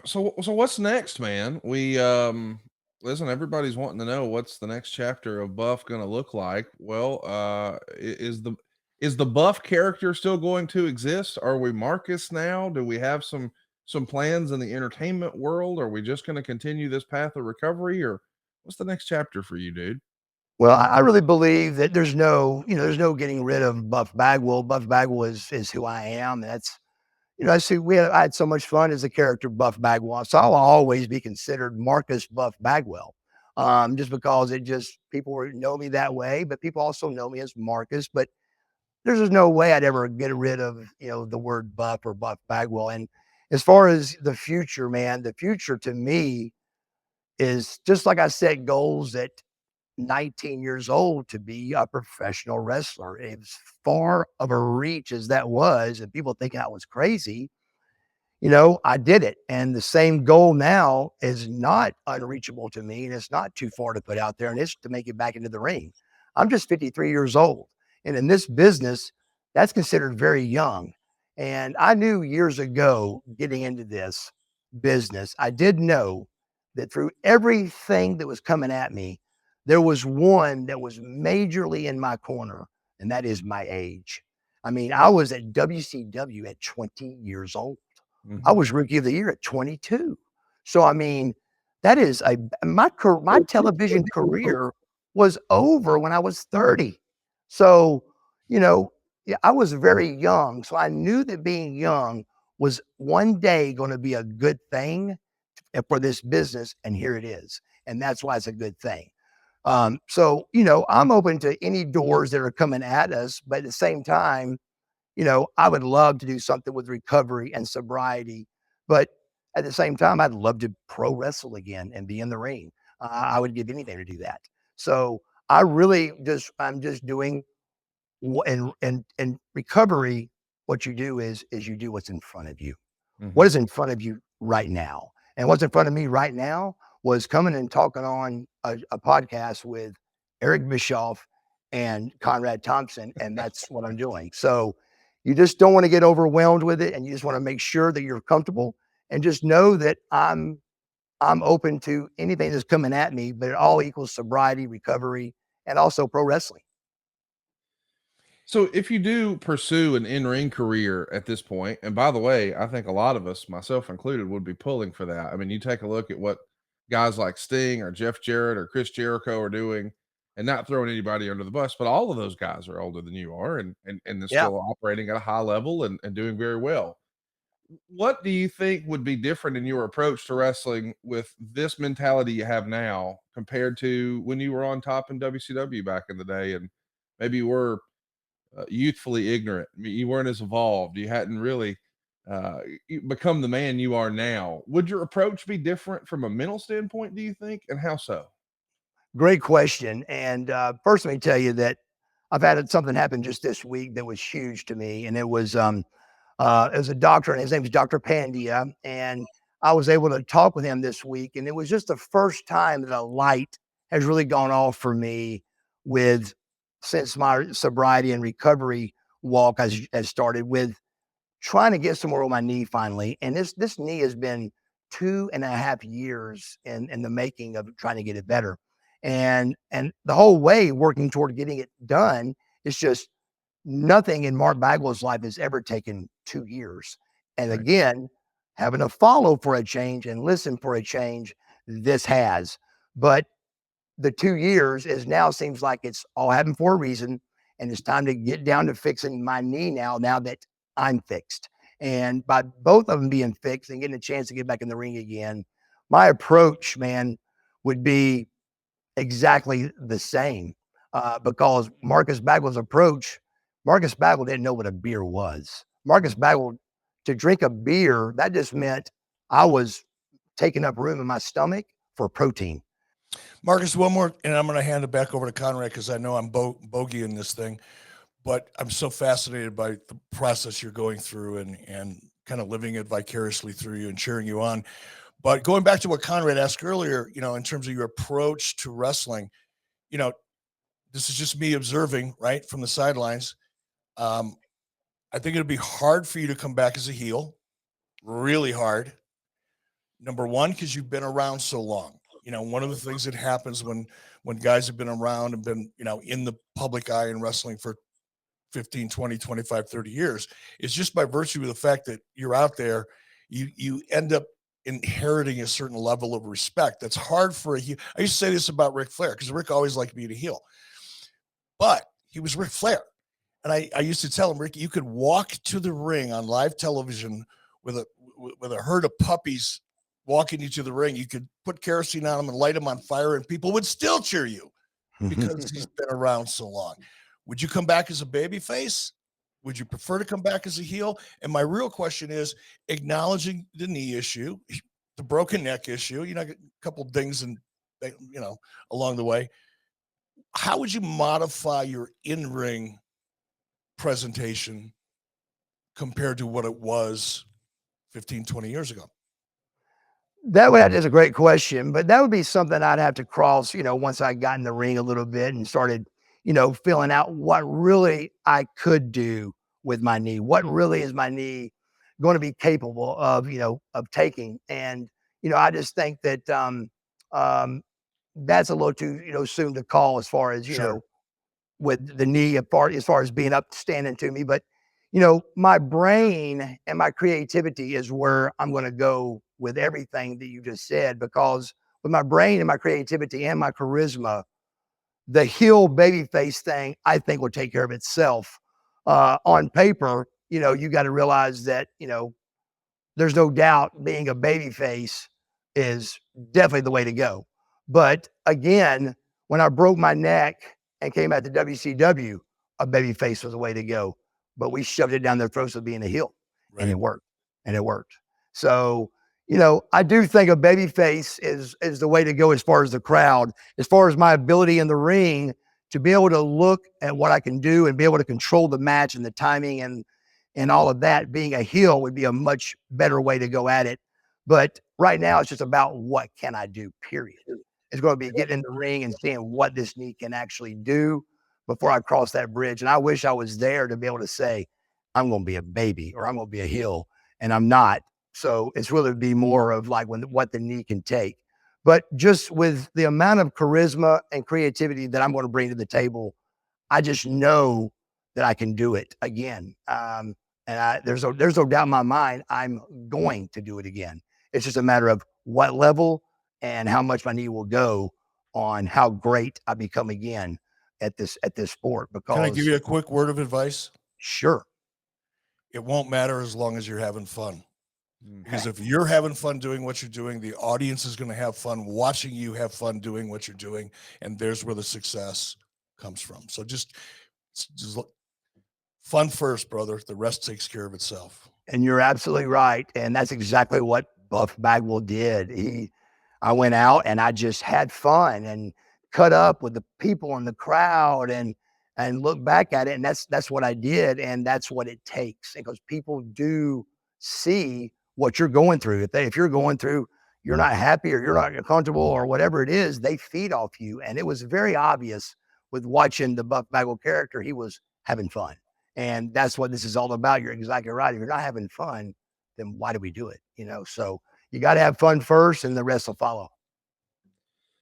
So what's next, man? We listen, everybody's wanting to know what's the next chapter of Buff going to look like. Well, is the Buff character still going to exist? Are we Marcus now? Do we have some plans in the entertainment world? Are we just going to continue this path of recovery, or what's the next chapter for you, dude? Well, I really believe that there's no getting rid of Buff Bagwell. Buff Bagwell is who I am. That's I see I had so much fun as a character Buff Bagwell. So I'll always be considered Marcus Buff Bagwell. Just because it just people know me that way, but people also know me as Marcus. But there's just no way I'd ever get rid of, the word Buff or Buff Bagwell. And as far as the future, man, the future to me is just like I set goals at 19 years old to be a professional wrestler. As far of a reach as that was, and people thinking I was crazy, I did it. And the same goal now is not unreachable to me. And it's not too far to put out there. And it's to make it back into the ring. I'm just 53 years old. And in this business, that's considered very young. And I knew years ago getting into this business, I did know that through everything that was coming at me, there was one that was majorly in my corner, and that is my age. I mean, I was at WCW at 20 years old. I Mhm. was rookie of the year at 22. So I mean, that is a my television career was over when I was 30. So, you know, yeah, I was very young. So I knew that being young was one day going to be a good thing for this business. And here it is. And that's why it's a good thing. So, I'm open to any doors that are coming at us, but at the same time, I would love to do something with recovery and sobriety, but at the same time, I'd love to pro wrestle again and be in the ring. I would give anything to do that. So I'm just doing in recovery. What you do is you do what's in front of you. What Mhm. is in front of you right now? And what's in front of me right now was coming and talking on a podcast with Eric Bischoff and Conrad Thompson, and that's what I'm doing. So you just don't want to get overwhelmed with it, and you just want to make sure that you're comfortable, and just know that I'm open to anything that's coming at me, but it all equals sobriety, recovery, and also pro wrestling. So if you do pursue an in-ring career at this point, and by the way, I think a lot of us, myself included, would be pulling for that. I mean, you take a look at what guys like Sting or Jeff Jarrett or Chris Jericho are doing, and not throwing anybody under the bus, but all of those guys are older than you are, and they're Yeah. still operating at a high level and doing very well. What do you think would be different in your approach to wrestling with this mentality you have now compared to when you were on top in WCW back in the day, and maybe you were youthfully ignorant. I mean, you weren't as evolved. You hadn't really become the man you are now. Would your approach be different from a mental standpoint, do you think? And how so? Great question. And first, let me tell you that I've had something happen just this week that was huge to me, and it was a doctor, and his name is Dr. Pandia, and I was able to talk with him this week, and it was just the first time that a light has really gone off for me with since my sobriety and recovery walk has started with trying to get somewhere with my knee finally. And this knee has been 2.5 years in the making of trying to get it better. And the whole way working toward getting it done is just nothing in Mark Bagwell's life has ever taken 2 years. And Right. again, having to follow for a change and listen for a change, this has. But the 2 years is now seems like it's all happened for a reason. And it's time to get down to fixing my knee now that I'm fixed. And by both of them being fixed and getting a chance to get back in the ring again, my approach, man, would be exactly the same. Because Marcus Bagwell didn't know what a beer was. Marcus Mhm. Bagwell, to drink a beer, that just meant I was taking up room in my stomach for protein. Marcus, one more, and I'm going to hand it back over to Conrad because I know I'm bogey in this thing, but I'm so fascinated by the process you're going through and kind of living it vicariously through you and cheering you on. But going back to what Conrad asked earlier, in terms of your approach to wrestling, you know, this is just me observing, right, from the sidelines. Um, I think it'd be hard for you to come back as a heel, really hard. Number one, because you've been around so long. You know, one of the things that happens when guys have been around and been, you know, in the public eye in wrestling for 15, 20, 25, 30 years is just by virtue of the fact that you're out there, you end up inheriting a certain level of respect. That's hard for a heel. I used to say this about Ric Flair because Rick always liked being a heel, but he was Ric Flair. And I used to tell him, Rick, you could walk to the ring on live television with a herd of puppies walking you to the ring. You could put kerosene on them and light them on fire, and people would still cheer you because he's been around so long. Would you come back as a baby face? Would you prefer to come back as a heel? And my real question is acknowledging the knee issue, the broken neck issue, you know, a couple of things and, you know, along the way. How would you modify your in-ring presentation compared to what it was 15, 20 years ago? That is a great question, but that would be something I'd have to cross, you know, once I got in the ring a little bit and started, you know, filling out what really I could do with my knee. What really is my knee going to be capable of, you know, of taking? And, you know, I just think that that's a little too, you know, soon to call as far as, you know, with the knee as far as being up standing to me. But, you know, my brain and my creativity is where I'm going to go with everything that you just said, because with my brain and my creativity and my charisma, the heel babyface thing, I think, will take care of itself. On paper, you know, you got to realize that, you know, there's no doubt being a babyface is definitely the way to go. But again, when I broke my neck and came out to WCW, a babyface was the way to go. But we shoved it down their throats of being a heel, and it worked. And it worked. So, you know, I do think a babyface is the way to go as far as the crowd, as far as my ability in the ring to be able to look at what I can do and be able to control the match and the timing and all of that. Being a heel would be a much better way to go at it. But right now, it's just about what can I do, period. It's going to be getting in the ring and seeing what this knee can actually do before I cross that bridge. And I wish I was there to be able to say, I'm going to be a baby or I'm going to be a heel, and I'm not. So it's really be more of like what the knee can take. But just with the amount of charisma and creativity that I'm going to bring to the table, I just know that I can do it again. There's no doubt in my mind I'm going to do it again. It's just a matter of what level and how much my knee will go on how great I become again at this sport. Because can I give you a quick word of advice? Sure. It won't matter as long as you're having fun. Because if you're having fun doing what you're doing, the audience is going to have fun watching you have fun doing what you're doing. And there's where the success comes from. So just look, fun first, brother. The rest takes care of itself. And you're absolutely right. And that's exactly what Buff Bagwell did. I went out and I just had fun and cut up with the people in the crowd and look back at it. And that's what I did. And that's what it takes, because people do see what you're going through. If you're going through, you're not happy or you're not comfortable or whatever it is, they feed off you. And it was very obvious with watching the Buff Bagwell character. He was having fun. And that's what this is all about. You're exactly right. If you're not having fun, then why do we do it? You know, so you got to have fun first and the rest will follow.